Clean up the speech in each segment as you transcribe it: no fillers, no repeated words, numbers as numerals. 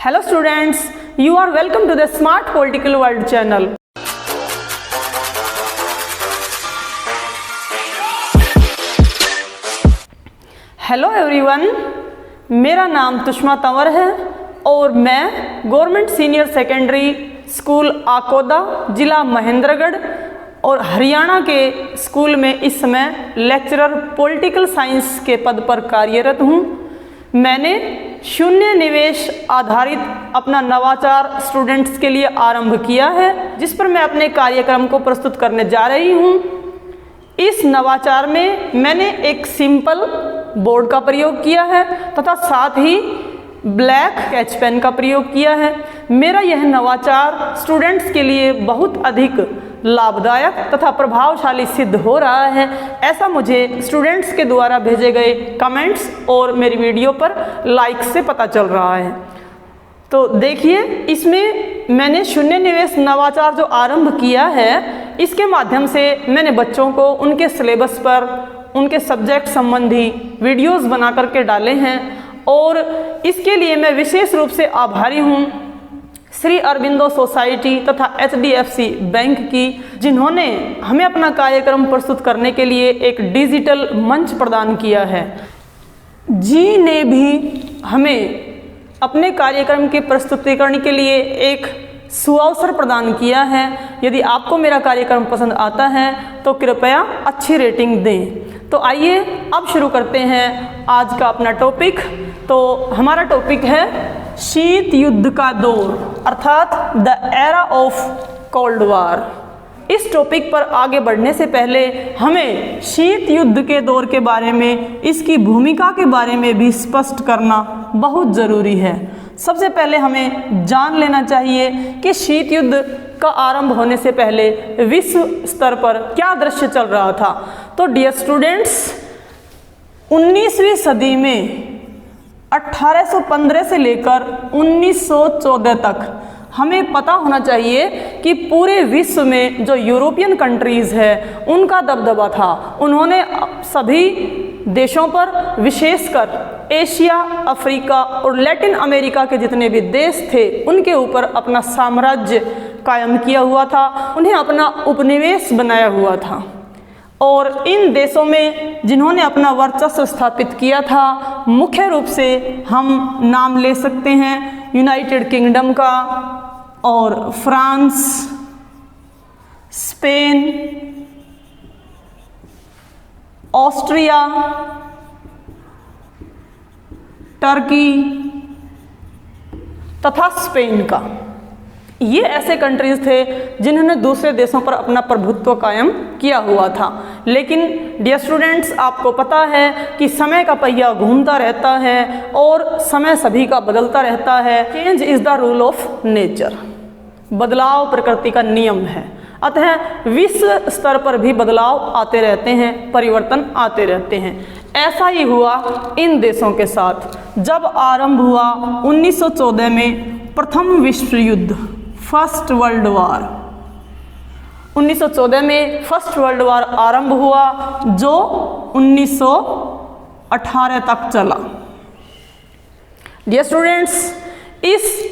Hello students, you are welcome to the Smart Political World channel. Hello everyone, मेरा नाम तुष्मा तंवर है और मैं गवर्नमेंट सीनियर सेकेंडरी स्कूल आकोदा, जिला महेंद्रगढ़ और हरियाणा के स्कूल में इस समय लेक्चरर पॉलिटिकल साइंस के पद पर कार्यरत हूँ। मैंने शून्य निवेश आधारित अपना नवाचार स्टूडेंट्स के लिए आरंभ किया है, जिस पर मैं अपने कार्यक्रम को प्रस्तुत करने जा रही हूँ। इस नवाचार में मैंने एक सिंपल बोर्ड का प्रयोग किया है तथा साथ ही ब्लैक स्केच पेन का प्रयोग किया है। मेरा यह नवाचार स्टूडेंट्स के लिए बहुत अधिक लाभदायक तथा प्रभावशाली सिद्ध हो रहा है, ऐसा मुझे स्टूडेंट्स के द्वारा भेजे गए कमेंट्स और मेरी वीडियो पर लाइक से पता चल रहा है। तो देखिए, इसमें मैंने शून्य निवेश नवाचार जो आरंभ किया है, इसके माध्यम से मैंने बच्चों को उनके सिलेबस पर उनके सब्जेक्ट संबंधी वीडियोस बना करके डाले हैं और इसके लिए मैं विशेष रूप से आभारी हूँ श्री अरबिंदो सोसाइटी तथा HDFC बैंक की, जिन्होंने हमें अपना कार्यक्रम प्रस्तुत करने के लिए एक डिजिटल मंच प्रदान किया है। जी ने भी हमें अपने कार्यक्रम के प्रस्तुतिकरण के लिए एक सुअवसर प्रदान किया है। यदि आपको मेरा कार्यक्रम पसंद आता है तो कृपया अच्छी रेटिंग दें। तो आइए अब शुरू करते हैं आज का अपना टॉपिक। तो हमारा टॉपिक है शीत युद्ध का दौर, अर्थात the era of cold war. इस टॉपिक पर आगे बढ़ने से पहले हमें शीत युद्ध के दौर के बारे में, इसकी भूमिका के बारे में भी स्पष्ट करना बहुत ज़रूरी है। सबसे पहले हमें जान लेना चाहिए कि शीत युद्ध का आरंभ होने से पहले विश्व स्तर पर क्या दृश्य चल रहा था। तो डियर स्टूडेंट्स, 19वीं सदी में 1815 से लेकर 1914 तक हमें पता होना चाहिए कि पूरे विश्व में जो यूरोपियन कंट्रीज़ है उनका दबदबा था। उन्होंने सभी देशों पर, विशेषकर एशिया, अफ्रीका और लैटिन अमेरिका के जितने भी देश थे उनके ऊपर अपना साम्राज्य कायम किया हुआ था, उन्हें अपना उपनिवेश बनाया हुआ था। और इन देशों में जिन्होंने अपना वर्चस्व स्थापित किया था, मुख्य रूप से हम नाम ले सकते हैं यूनाइटेड किंगडम का और फ्रांस, स्पेन, ऑस्ट्रिया, टर्की तथा स्पेन का। ये ऐसे कंट्रीज थे जिन्होंने दूसरे देशों पर अपना प्रभुत्व कायम किया हुआ था। लेकिन डियर स्टूडेंट्स, आपको पता है कि समय का पहिया घूमता रहता है और समय सभी का बदलता रहता है। Change is the rule of nature, बदलाव प्रकृति का नियम है। अतः विश्व स्तर पर भी बदलाव आते रहते हैं, परिवर्तन आते रहते हैं। ऐसा ही हुआ इन देशों के साथ। जब आरंभ हुआ 1914 में प्रथम विश्व युद्ध, फर्स्ट वर्ल्ड वार, 1914 में फर्स्ट वर्ल्ड वार आरंभ हुआ जो 1918 तक चला। डियर स्टूडेंट्स, इस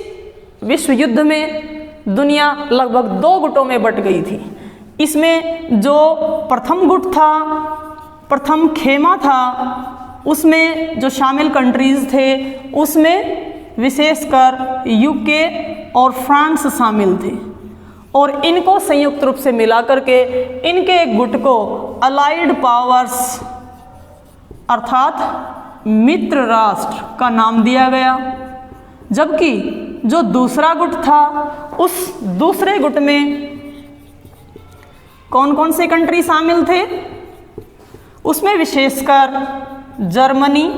विश्व युद्ध में दुनिया लगभग दो गुटों में बट गई थी। इसमें जो प्रथम गुट था, प्रथम खेमा था, उसमें जो शामिल कंट्रीज थे उसमें विशेषकर यूके और फ्रांस शामिल थे और इनको संयुक्त रूप से मिला करके इनके एक गुट को अलाइड पावर्स अर्थात मित्र राष्ट्र का नाम दिया गया। जबकि जो दूसरा गुट था, उस दूसरे गुट में कौन कौन से कंट्री शामिल थे? उसमें विशेषकर जर्मनी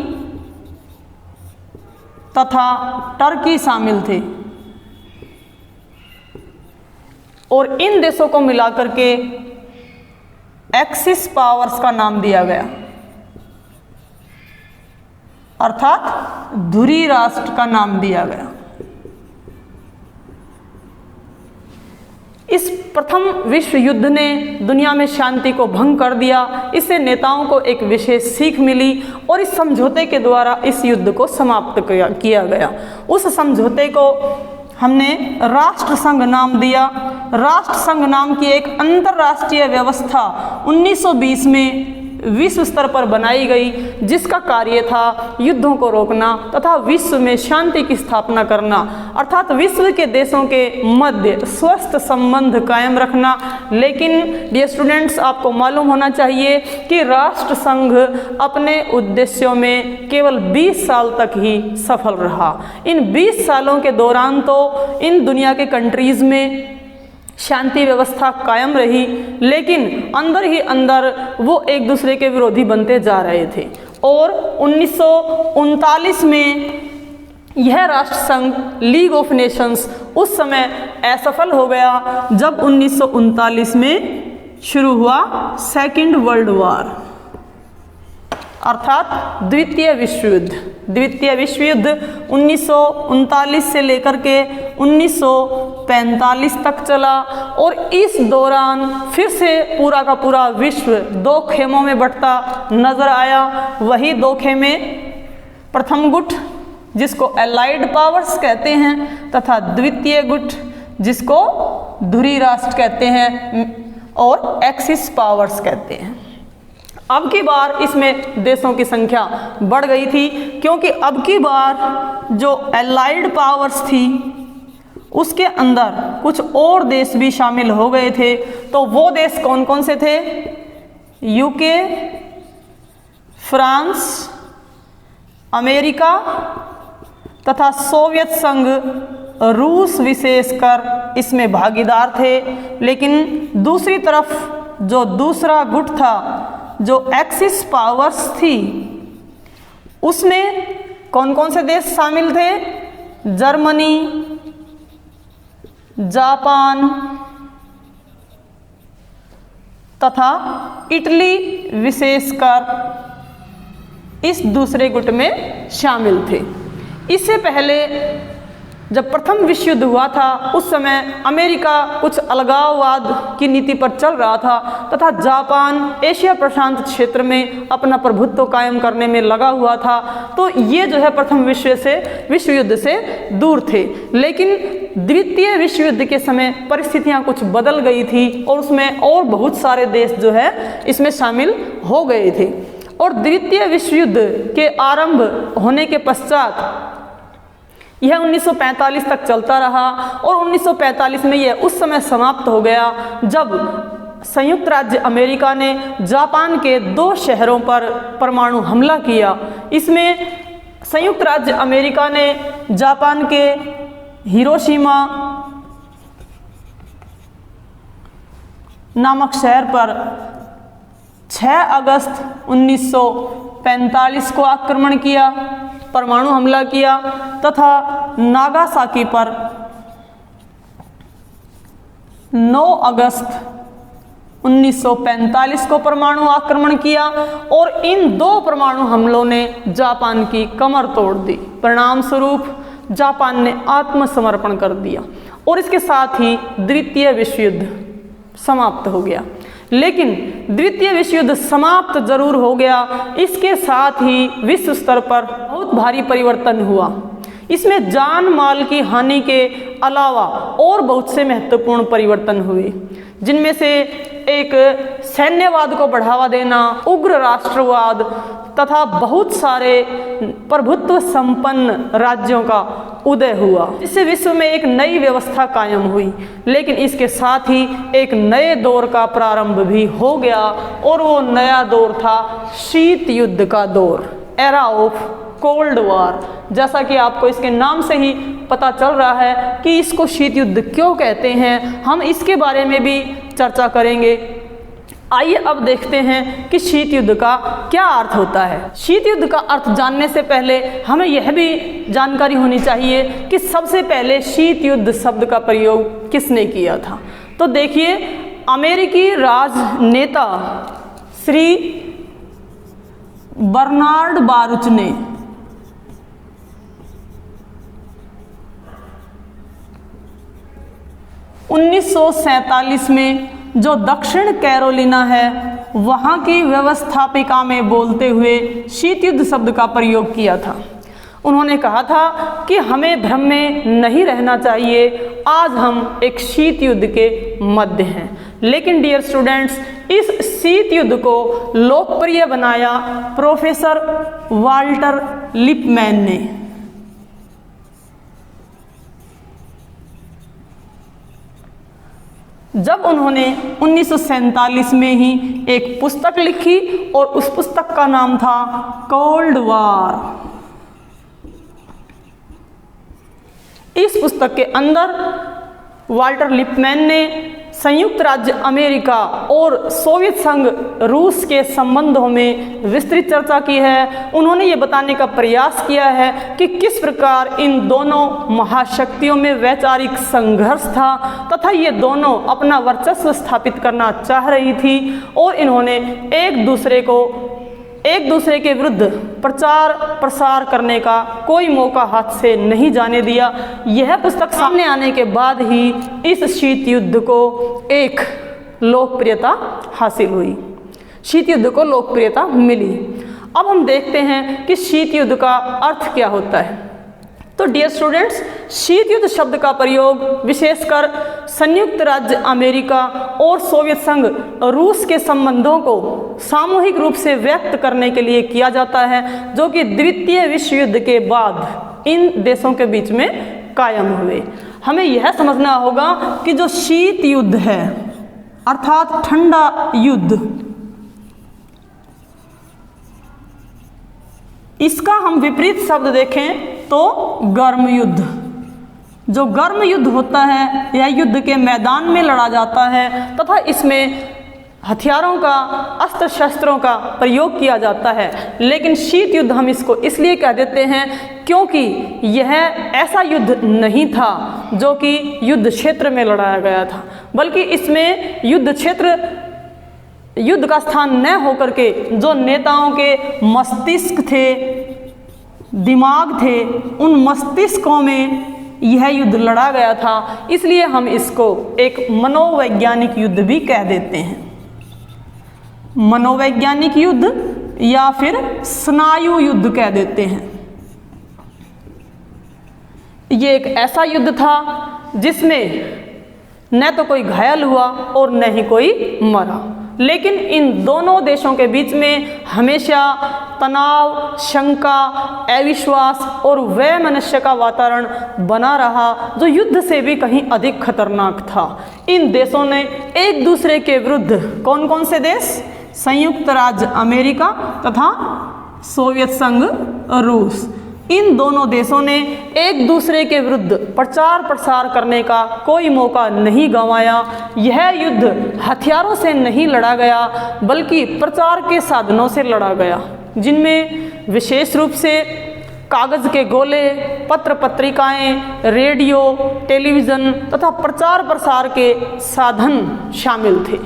तथा टर्की शामिल थे और इन देशों को मिलाकर के एक्सिस पावर्स का नाम दिया गया, अर्थात धुरी राष्ट्र का नाम दिया गया। इस प्रथम विश्व युद्ध ने दुनिया में शांति को भंग कर दिया। इससे नेताओं को एक विशेष सीख मिली और इस समझौते के द्वारा इस युद्ध को समाप्त किया गया। उस समझौते को हमने राष्ट्र संघ नाम दिया। राष्ट्र संघ नाम की एक अंतर्राष्ट्रीय व्यवस्था 1920 में विश्व स्तर पर बनाई गई, जिसका कार्य था युद्धों को रोकना तथा विश्व में शांति की स्थापना करना, अर्थात विश्व के देशों के मध्य स्वस्थ संबंध कायम रखना। लेकिन डियर स्टूडेंट्स, आपको मालूम होना चाहिए कि राष्ट्र संघ अपने उद्देश्यों में केवल 20 साल तक ही सफल रहा। इन 20 सालों के दौरान तो इन दुनिया के कंट्रीज़ में शांति व्यवस्था कायम रही, लेकिन अंदर ही अंदर वो एक दूसरे के विरोधी बनते जा रहे थे। और 1939 में यह राष्ट्र संघ लीग ऑफ नेशंस उस समय असफल हो गया, जब 1939 में शुरू हुआ सेकेंड वर्ल्ड वॉर, अर्थात द्वितीय विश्व युद्ध। द्वितीय विश्व युद्ध 1939 से लेकर के 1945 तक चला और इस दौरान फिर से पूरा का पूरा विश्व दो खेमों में बंटता नजर आया। वही दो खेमे, प्रथम गुट जिसको एलाइड पावर्स कहते हैं तथा द्वितीय गुट जिसको धुरी राष्ट्र कहते हैं और एक्सिस पावर्स कहते हैं। अब की बार इसमें देशों की संख्या बढ़ गई थी, क्योंकि अब की बार जो एलाइड पावर्स थी उसके अंदर कुछ और देश भी शामिल हो गए थे। तो वो देश कौन कौन से थे? यूके, फ्रांस, अमेरिका तथा सोवियत संघ, रूस विशेषकर इसमें भागीदार थे। लेकिन दूसरी तरफ जो दूसरा गुट था, जो एक्सिस पावर्स थी, उसमें कौन कौन से देश शामिल थे? जर्मनी, जापान तथा इटली विशेषकर इस दूसरे गुट में शामिल थे। इससे पहले जब प्रथम विश्व युद्ध हुआ था, उस समय अमेरिका कुछ अलगाववाद की नीति पर चल रहा था तथा जापान एशिया प्रशांत क्षेत्र में अपना प्रभुत्व कायम करने में लगा हुआ था। तो ये जो है प्रथम विश्व युद्ध से दूर थे। लेकिन द्वितीय विश्व युद्ध के समय परिस्थितियां कुछ बदल गई थी और उसमें और बहुत सारे देश जो है इसमें शामिल हो गए थे। और द्वितीय विश्व युद्ध के आरंभ होने के पश्चात यह 1945 तक चलता रहा और 1945 में यह उस समय समाप्त हो गया जब संयुक्त राज्य अमेरिका ने जापान के 2 शहरों पर परमाणु हमला किया। इसमें संयुक्त राज्य अमेरिका ने जापान के हिरोशिमा नामक शहर पर 6 अगस्त 1945 को आक्रमण किया, परमाणु हमला किया तथा नागासाकी पर 9 अगस्त 1945 को परमाणु आक्रमण किया और इन 2 परमाणु हमलों ने जापान की कमर तोड़ दी। परिणाम स्वरूप जापान ने आत्मसमर्पण कर दिया और इसके साथ ही द्वितीय विश्व युद्ध समाप्त हो गया। लेकिन द्वितीय विश्व युद्ध समाप्त जरूर हो गया, इसके साथ ही विश्व स्तर पर बहुत भारी परिवर्तन हुआ। इसमें जान माल की हानि के अलावा और बहुत से महत्वपूर्ण परिवर्तन हुए, जिनमें से एक सैन्यवाद को बढ़ावा देना, उग्र राष्ट्रवाद तथा बहुत सारे प्रभुत्व संपन्न राज्यों का उदय हुआ। इससे विश्व में एक नई व्यवस्था कायम हुई। लेकिन इसके साथ ही एक नए दौर का प्रारंभ भी हो गया और वो नया दौर था शीत युद्ध का दौर, एरा ऑफ कोल्ड वॉर। जैसा कि आपको इसके नाम से ही पता चल रहा है कि इसको शीत युद्ध क्यों कहते हैं, हम इसके बारे में भी चर्चा करेंगे। आइए अब देखते हैं कि शीत युद्ध का क्या अर्थ होता है। शीत युद्ध का अर्थ जानने से पहले हमें यह भी जानकारी होनी चाहिए कि सबसे पहले शीत युद्ध शब्द का प्रयोग किसने किया था। तो देखिए, अमेरिकी राजनेता श्री बर्नार्ड बारुच ने 1947 में जो दक्षिण कैरोलिना है वहाँ की व्यवस्थापिका में बोलते हुए शीत युद्ध शब्द का प्रयोग किया था। उन्होंने कहा था कि हमें भ्रम में नहीं रहना चाहिए, आज हम एक शीत युद्ध के मध्य हैं। लेकिन डियर स्टूडेंट्स, इस शीत युद्ध को लोकप्रिय बनाया प्रोफेसर वाल्टर लिपमैन ने। जब उन्होंने 1947 में ही एक पुस्तक लिखी और उस पुस्तक का नाम था कोल्ड वॉर। इस पुस्तक के अंदर वाल्टर लिपमैन ने संयुक्त राज्य अमेरिका और सोवियत संघ रूस के संबंधों में विस्तृत चर्चा की है। उन्होंने ये बताने का प्रयास किया है कि किस प्रकार इन दोनों महाशक्तियों में वैचारिक संघर्ष था तथा ये दोनों अपना वर्चस्व स्थापित करना चाह रही थी और इन्होंने एक दूसरे के विरुद्ध प्रचार प्रसार करने का कोई मौका हाथ से नहीं जाने दिया। यह पुस्तक सामने आने के बाद ही इस शीत युद्ध को एक लोकप्रियता हासिल हुई, शीत युद्ध को लोकप्रियता मिली। अब हम देखते हैं कि शीत युद्ध का अर्थ क्या होता है। तो डियर स्टूडेंट्स, शीत युद्ध शब्द का प्रयोग विशेषकर संयुक्त राज्य अमेरिका और सोवियत संघ रूस के संबंधों को सामूहिक रूप से व्यक्त करने के लिए किया जाता है, जो कि द्वितीय विश्व युद्ध के बाद इन देशों के बीच में कायम हुए। हमें यह समझना होगा कि जो शीत युद्ध है अर्थात ठंडा युद्ध, इसका हम विपरीत शब्द देखें तो गर्म युद्ध। जो गर्म युद्ध होता है यह युद्ध के मैदान में लड़ा जाता है तथा इसमें हथियारों का, अस्त्र शस्त्रों का प्रयोग किया जाता है। लेकिन शीत युद्ध हम इसको इसलिए कह देते हैं क्योंकि यह ऐसा युद्ध नहीं था जो कि युद्ध क्षेत्र में लड़ाया गया था, बल्कि इसमें युद्ध का स्थान न होकर के जो नेताओं के मस्तिष्क थे, दिमाग थे, उन मस्तिष्कों में यह युद्ध लड़ा गया था। इसलिए हम इसको एक मनोवैज्ञानिक युद्ध भी कह देते हैं। मनोवैज्ञानिक युद्ध या फिर स्नायु युद्ध कह देते हैं। ये एक ऐसा युद्ध था जिसमें न तो कोई घायल हुआ और न ही कोई मरा, लेकिन इन दोनों देशों के बीच में हमेशा तनाव, शंका, अविश्वास और वैमनस्य का वातावरण बना रहा, जो युद्ध से भी कहीं अधिक खतरनाक था। इन देशों ने एक दूसरे के विरुद्ध, कौन कौन से देश? संयुक्त राज्य अमेरिका तथा सोवियत संघ रूस, इन दोनों देशों ने एक दूसरे के विरुद्ध प्रचार प्रसार करने का कोई मौका नहीं गंवाया। यह युद्ध हथियारों से नहीं लड़ा गया बल्कि प्रचार के साधनों से लड़ा गया, जिनमें विशेष रूप से कागज़ के गोले, पत्र पत्रिकाएं, रेडियो, टेलीविज़न तथा प्रचार प्रसार के साधन शामिल थे।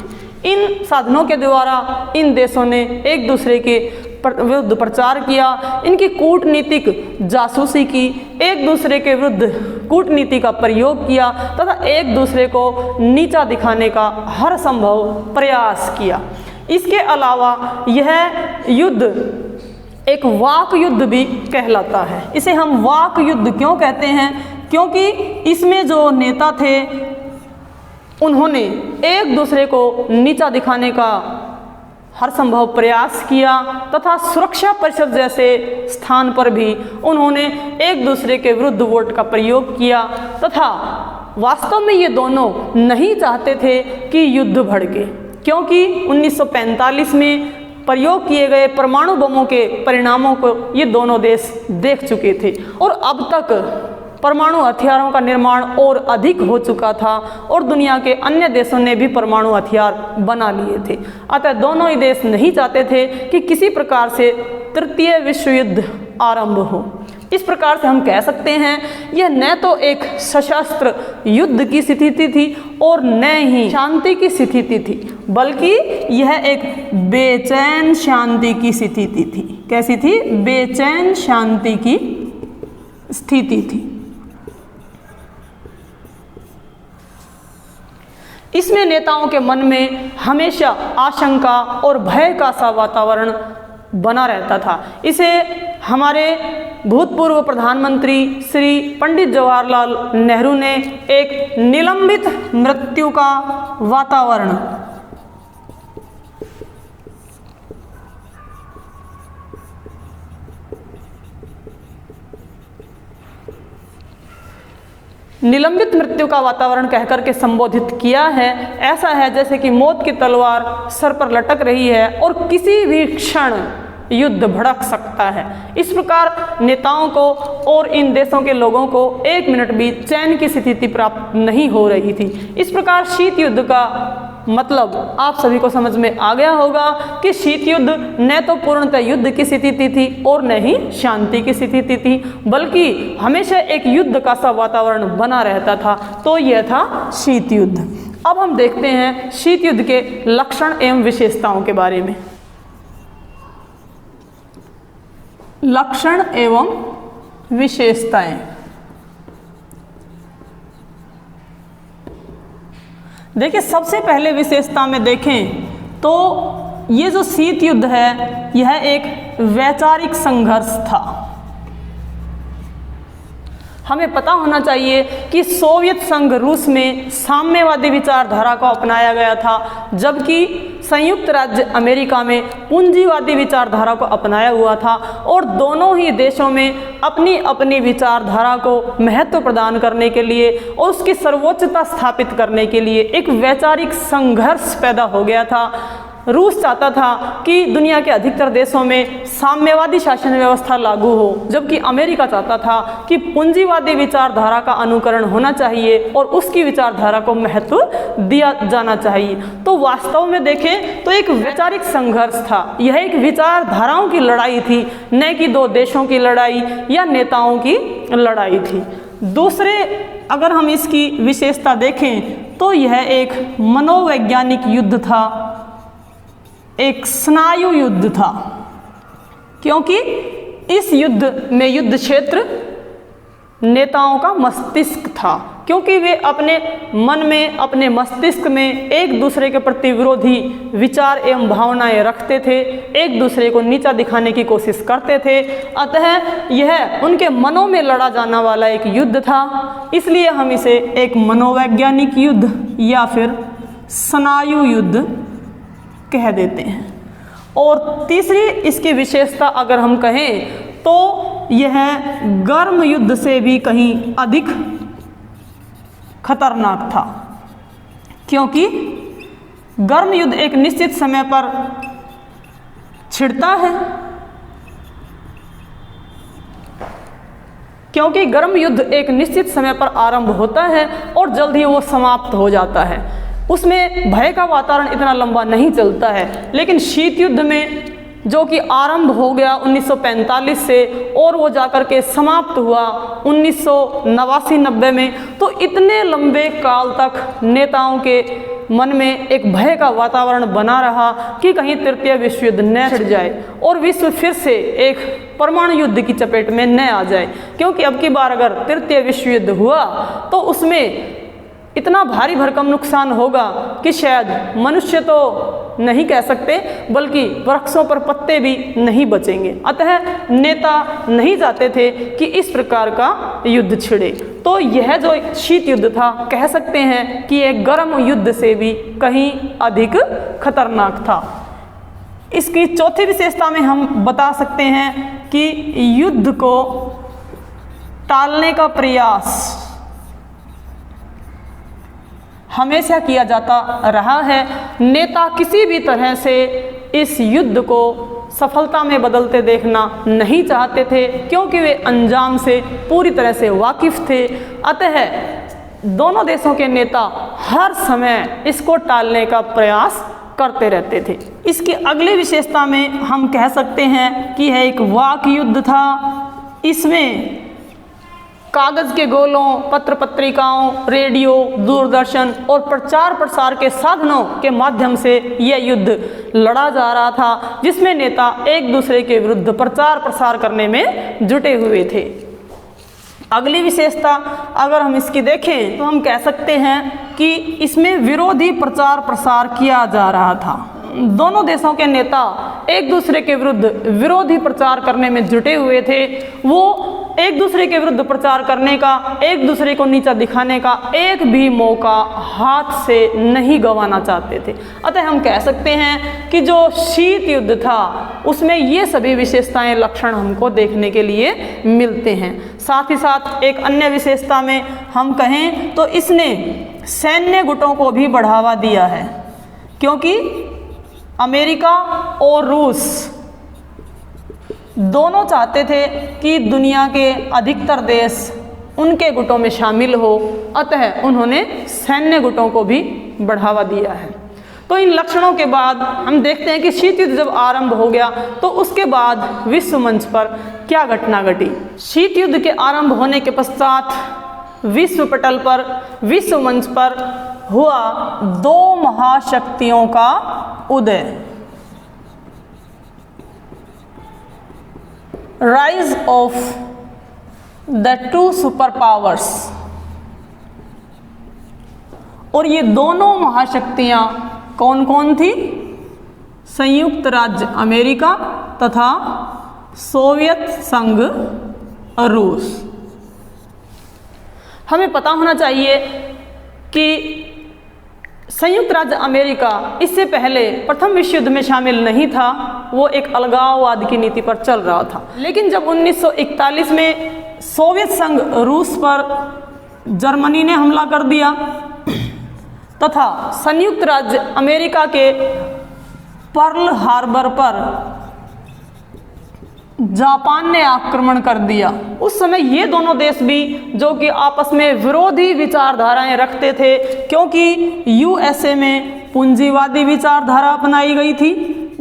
इन साधनों के द्वारा इन देशों ने एक दूसरे के विरुद्ध प्रचार किया, इनकी कूटनीतिक जासूसी की, एक दूसरे के विरुद्ध कूटनीति का प्रयोग किया तथा एक दूसरे को नीचा दिखाने का हर संभव प्रयास किया। इसके अलावा यह युद्ध एक वाक युद्ध भी कहलाता है। इसे हम वाक युद्ध क्यों कहते हैं? क्योंकि इसमें जो नेता थे उन्होंने एक दूसरे को नीचा दिखाने का हर संभव प्रयास किया तथा सुरक्षा परिषद जैसे स्थान पर भी उन्होंने एक दूसरे के विरुद्ध वोट का प्रयोग किया तथा वास्तव में ये दोनों नहीं चाहते थे कि युद्ध भड़के, क्योंकि 1945 में प्रयोग किए गए परमाणु बमों के परिणामों को ये दोनों देश देख चुके थे और अब तक परमाणु हथियारों का निर्माण और अधिक हो चुका था और दुनिया के अन्य देशों ने भी परमाणु हथियार बना लिए थे। अतः दोनों ही देश नहीं चाहते थे कि किसी प्रकार से तृतीय विश्व युद्ध आरंभ हो। इस प्रकार से हम कह सकते हैं यह न तो एक सशस्त्र युद्ध की स्थिति थी और न ही शांति की स्थिति थी, बल्कि यह एक बेचैन शांति की स्थिति थी। कैसी थी? बेचैन शांति की स्थिति थी। इसमें नेताओं के मन में हमेशा आशंका और भय का सा वातावरण बना रहता था। इसे हमारे भूतपूर्व प्रधानमंत्री श्री पंडित जवाहरलाल नेहरू ने एक निलंबित मृत्यु का वातावरण निलंबित मृत्यु का वातावरण कहकर के संबोधित किया है। ऐसा है जैसे कि मौत की तलवार सर पर लटक रही है और किसी भी क्षण युद्ध भड़क सकता है। इस प्रकार नेताओं को और इन देशों के लोगों को एक मिनट भी चैन की स्थिति प्राप्त नहीं हो रही थी। इस प्रकार शीत युद्ध का मतलब आप सभी को समझ में आ गया होगा कि शीत युद्ध न तो पूर्णतः युद्ध की स्थिति थी और न ही शांति की स्थिति थी, बल्कि हमेशा एक युद्ध का सा वातावरण बना रहता था। तो यह था शीत युद्ध। अब हम देखते हैं शीत युद्ध के लक्षण एवं विशेषताओं के बारे में। लक्षण एवं विशेषताएं। देखिए, सबसे पहले विशेषता में देखें तो ये जो शीत युद्ध है यह एक वैचारिक संघर्ष था। हमें पता होना चाहिए कि सोवियत संघ रूस में साम्यवादी विचारधारा को अपनाया गया था, जबकि संयुक्त राज्य अमेरिका में पूंजीवादी विचारधारा को अपनाया हुआ था और दोनों ही देशों में अपनी अपनी विचारधारा को महत्व प्रदान करने के लिए और उसकी सर्वोच्चता स्थापित करने के लिए एक वैचारिक संघर्ष पैदा हो गया था। रूस चाहता था कि दुनिया के अधिकतर देशों में साम्यवादी शासन व्यवस्था लागू हो, जबकि अमेरिका चाहता था कि पूंजीवादी विचारधारा का अनुकरण होना चाहिए और उसकी विचारधारा को महत्व दिया जाना चाहिए। तो वास्तव में देखें तो एक वैचारिक संघर्ष था। यह एक विचारधाराओं की लड़ाई थी, न कि दो देशों की लड़ाई या नेताओं की लड़ाई थी। दूसरे, अगर हम इसकी विशेषता देखें तो यह एक मनोवैज्ञानिक युद्ध था, एक स्नायु युद्ध था, क्योंकि इस युद्ध में युद्ध क्षेत्र नेताओं का मस्तिष्क था, क्योंकि वे अपने मन में, अपने मस्तिष्क में एक दूसरे के प्रति विरोधी विचार एवं भावनाएं रखते थे, एक दूसरे को नीचा दिखाने की कोशिश करते थे। अतः यह उनके मनों में लड़ा जाने वाला एक युद्ध था, इसलिए हम इसे एक मनोवैज्ञानिक युद्ध या फिर स्नायु युद्ध कह देते हैं। और तीसरी इसकी विशेषता अगर हम कहें तो यह गर्म युद्ध से भी कहीं अधिक खतरनाक था, क्योंकि गर्म युद्ध एक निश्चित समय पर छिड़ता है, क्योंकि गर्म युद्ध एक निश्चित समय पर आरंभ होता है और जल्द ही वो समाप्त हो जाता है। उसमें भय का वातावरण इतना लंबा नहीं चलता है। लेकिन शीत युद्ध में जो कि आरंभ हो गया 1945 से और वो जाकर के समाप्त हुआ 1989-90 में, तो इतने लंबे काल तक नेताओं के मन में एक भय का वातावरण बना रहा कि कहीं तृतीय विश्व युद्ध न छिड़ जाए और विश्व फिर से एक परमाणु युद्ध की चपेट में न आ जाए। क्योंकि अब की बार अगर तृतीय विश्व युद्ध हुआ तो उसमें इतना भारी भरकम नुकसान होगा कि शायद मनुष्य तो नहीं कह सकते, बल्कि वृक्षों पर पत्ते भी नहीं बचेंगे। अतः नेता नहीं चाहते थे कि इस प्रकार का युद्ध छिड़े। तो यह जो शीत युद्ध था, कह सकते हैं कि एक गर्म युद्ध से भी कहीं अधिक खतरनाक था। इसकी चौथी विशेषता में हम बता सकते हैं कि युद्ध को टालने का प्रयास हमेशा किया जाता रहा है। नेता किसी भी तरह से इस युद्ध को सफलता में बदलते देखना नहीं चाहते थे, क्योंकि वे अंजाम से पूरी तरह से वाकिफ थे। अतः दोनों देशों के नेता हर समय इसको टालने का प्रयास करते रहते थे। इसकी अगली विशेषता में हम कह सकते हैं कि यह एक वाक युद्ध था। इसमें कागज के गोलों, पत्र पत्रिकाओं, रेडियो, दूरदर्शन और प्रचार प्रसार के साधनों के माध्यम से यह युद्ध लड़ा जा रहा था, जिसमें नेता एक दूसरे के विरुद्ध प्रचार प्रसार करने में जुटे हुए थे। अगली विशेषता अगर हम इसकी देखें तो हम कह सकते हैं कि इसमें विरोधी प्रचार प्रसार किया जा रहा था। दोनों देशों के नेता एक दूसरे के विरुद्ध विरोधी प्रचार करने में जुटे हुए थे। वो एक दूसरे के विरुद्ध प्रचार करने का, एक दूसरे को नीचा दिखाने का एक भी मौका हाथ से नहीं गंवाना चाहते थे। अतः हम कह सकते हैं कि जो शीत युद्ध था उसमें ये सभी विशेषताएं, लक्षण हमको देखने के लिए मिलते हैं। साथ ही साथ एक अन्य विशेषता में हम कहें तो इसने सैन्य गुटों को भी बढ़ावा दिया है, क्योंकि अमेरिका और रूस दोनों चाहते थे कि दुनिया के अधिकतर देश उनके गुटों में शामिल हो, अतः उन्होंने सैन्य गुटों को भी बढ़ावा दिया है। तो इन लक्षणों के बाद हम देखते हैं कि शीत युद्ध जब आरंभ हो गया तो उसके बाद विश्व मंच पर क्या घटना घटी। शीत युद्ध के आरंभ होने के पश्चात विश्व पटल पर, विश्व मंच पर हुआ दो महाशक्तियों का उदय, rise of the two super powers. और ये दोनों महाशक्तियां कौन कौन थी? संयुक्त राज्य अमेरिका तथा सोवियत संघ रूस। हमें पता होना चाहिए कि संयुक्त राज्य अमेरिका इससे पहले प्रथम विश्व युद्ध में शामिल नहीं था, वो एक अलगाववाद की नीति पर चल रहा था। लेकिन जब 1941 में सोवियत संघ रूस पर, जर्मनी ने हमला कर दिया तथा संयुक्त राज्य अमेरिका के पर्ल हार्बर पर जापान ने आक्रमण कर दिया, उस समय ये दोनों देश भी जो कि आपस में विरोधी विचारधाराएं रखते थे, क्योंकि यूएसए में पूंजीवादी विचारधारा अपनाई गई थी,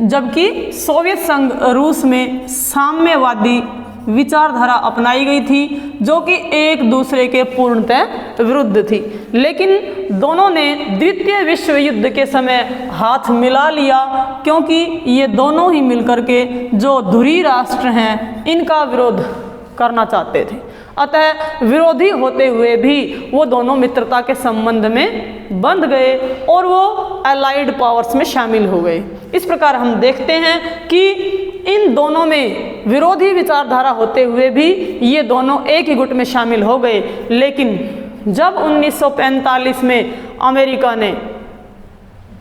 जबकि सोवियत संघ रूस में साम्यवादी विचारधारा अपनाई गई थी, जो कि एक दूसरे के पूर्णतः विरुद्ध थी। लेकिन दोनों ने द्वितीय विश्व युद्ध के समय हाथ मिला लिया, क्योंकि ये दोनों ही मिलकर के जो धुरी राष्ट्र हैं इनका विरोध करना चाहते थे। अतः विरोधी होते हुए भी वो दोनों मित्रता के संबंध में बंध गए और वो अलाइड पावर्स में शामिल हो गए। इस प्रकार हम देखते हैं कि इन दोनों में विरोधी विचारधारा होते हुए भी ये दोनों एक ही गुट में शामिल हो गए। लेकिन जब 1945 में अमेरिका ने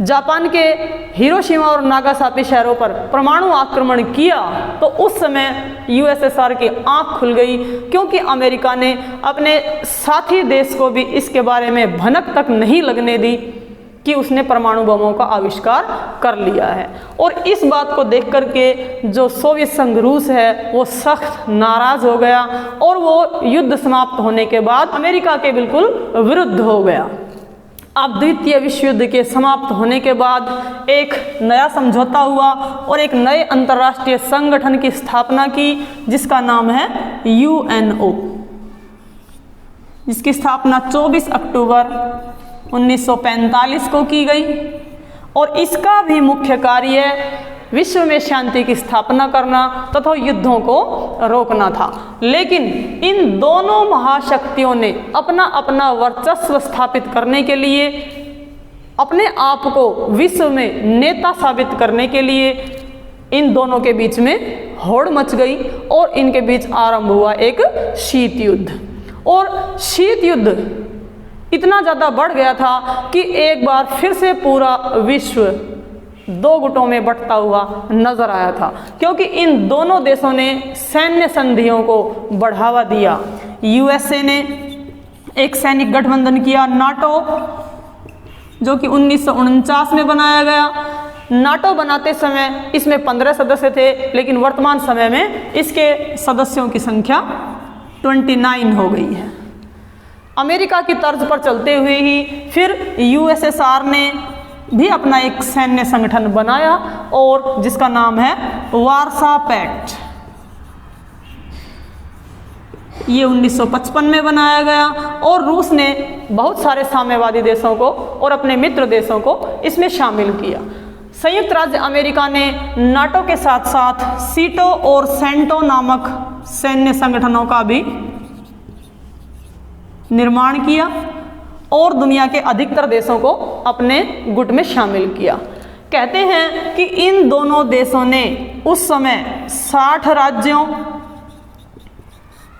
जापान के हिरोशिमा और नागासाकी शहरों पर परमाणु आक्रमण किया तो उस समय यूएसएसआर की आंख खुल गई, क्योंकि अमेरिका ने अपने साथी देश को भी इसके बारे में भनक तक नहीं लगने दी कि उसने परमाणु बमों का आविष्कार कर लिया है। और इस बात को देख करके जो सोवियत संघ रूस है वो सख्त नाराज हो गया और वो युद्ध समाप्त होने के बाद अमेरिका के बिल्कुल विरुद्ध हो गया। अब द्वितीय विश्व युद्ध के समाप्त होने के बाद एक नया समझौता हुआ और एक नए अंतर्राष्ट्रीय संगठन की स्थापना की, जिसका नाम है यूएनओ, जिसकी स्थापना 24 अक्टूबर 1945 को की गई। और इसका भी मुख्य कार्य विश्व में शांति की स्थापना करना तथा युद्धों को रोकना था। लेकिन इन दोनों महाशक्तियों ने अपना अपना वर्चस्व स्थापित करने के लिए, अपने आप को विश्व में नेता साबित करने के लिए इन दोनों के बीच में होड़ मच गई और इनके बीच आरंभ हुआ एक शीत युद्ध। और शीत युद्ध इतना ज़्यादा बढ़ गया था कि एक बार फिर से पूरा विश्व दो गुटों में बंटता हुआ नजर आया था, क्योंकि इन दोनों देशों ने सैन्य संधियों को बढ़ावा दिया। यूएसए ने एक सैनिक गठबंधन किया नाटो, जो कि 1949 में बनाया गया। नाटो बनाते समय इसमें 15 सदस्य थे, लेकिन वर्तमान समय में इसके सदस्यों की संख्या 29 हो गई है। अमेरिका की तर्ज पर चलते हुए ही फिर यूएसएसआर ने भी अपना एक सैन्य संगठन बनाया और जिसका नाम है वार्सा पैक्ट। ये 1955 में बनाया गया और रूस ने बहुत सारे साम्यवादी देशों को और अपने मित्र देशों को इसमें शामिल किया। संयुक्त राज्य अमेरिका ने नाटो के साथ साथ सीटो और सेंटो नामक सैन्य संगठनों का भी निर्माण किया और दुनिया के अधिकतर देशों को अपने गुट में शामिल किया। कहते हैं कि इन दोनों देशों ने उस समय 60 राज्यों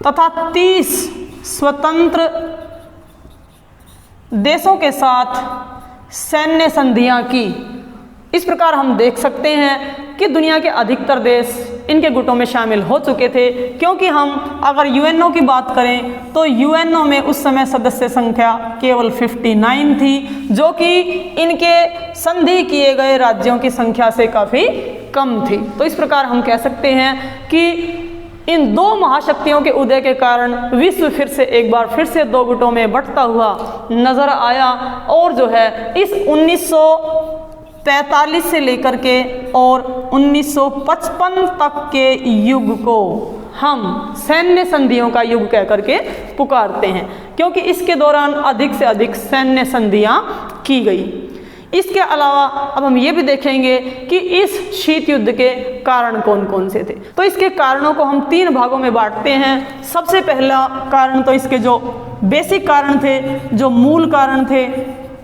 तथा 30 स्वतंत्र देशों के साथ सैन्य संधियां की। इस प्रकार हम देख सकते हैं कि दुनिया के अधिकतर देश इनके गुटों में शामिल हो चुके थे, क्योंकि हम अगर यूएनओ की बात करें तो यूएनओ में उस समय सदस्य संख्या केवल 59 थी, जो कि इनके संधि किए गए राज्यों की संख्या से काफ़ी कम थी। तो इस प्रकार हम कह सकते हैं कि इन दो महाशक्तियों के उदय के कारण विश्व फिर से एक बार फिर से दो गुटों में बंटता हुआ नजर आया, और जो है इस 1945 से लेकर के और 1955 तक के युग को हम सैन्य संधियों का युग कह करके पुकारते हैं, क्योंकि इसके दौरान अधिक से अधिक सैन्य संधियां की गई। इसके अलावा अब हम ये भी देखेंगे कि इस शीत युद्ध के कारण कौन कौन से थे। तो इसके कारणों को हम 3 भागों में बांटते हैं। सबसे पहला कारण तो इसके जो बेसिक कारण थे, जो मूल कारण थे,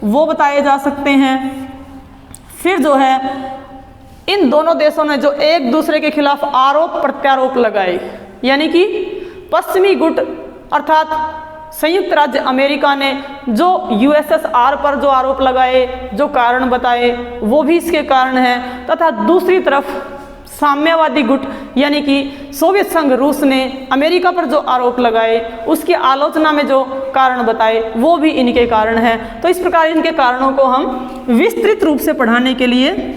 वो बताए जा सकते हैं। फिर जो है इन दोनों देशों ने जो एक दूसरे के खिलाफ आरोप प्रत्यारोप लगाए, यानी कि पश्चिमी गुट अर्थात संयुक्त राज्य अमेरिका ने जो यूएसएसआर पर जो आरोप लगाए, जो कारण बताए, वो भी इसके कारण हैं, तथा दूसरी तरफ साम्यवादी गुट यानी कि सोवियत संघ रूस ने अमेरिका पर जो आरोप लगाए, उसकी आलोचना में जो कारण बताए, वो भी इनके कारण हैं। तो इस प्रकार इनके कारणों को हम विस्तृत रूप से पढ़ाने के लिए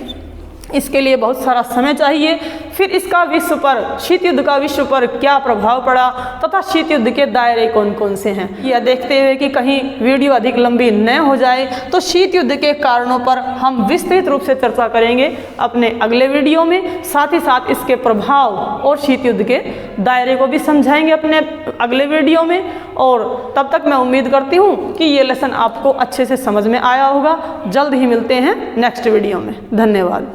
इसके लिए बहुत सारा समय चाहिए। फिर इसका विश्व पर, शीत युद्ध का विश्व पर क्या प्रभाव पड़ा तथा शीत युद्ध के दायरे कौन कौन से हैं, यह देखते हुए कि कहीं वीडियो अधिक लंबी न हो जाए, तो शीत युद्ध के कारणों पर हम विस्तृत रूप से चर्चा करेंगे अपने अगले वीडियो में। साथ ही साथ इसके प्रभाव और शीत युद्ध के दायरे को भी समझाएंगे अपने अगले वीडियो में। और तब तक मैं उम्मीद करती हूँ कि ये लेसन आपको अच्छे से समझ में आया होगा। जल्द ही मिलते हैं नेक्स्ट वीडियो में। धन्यवाद।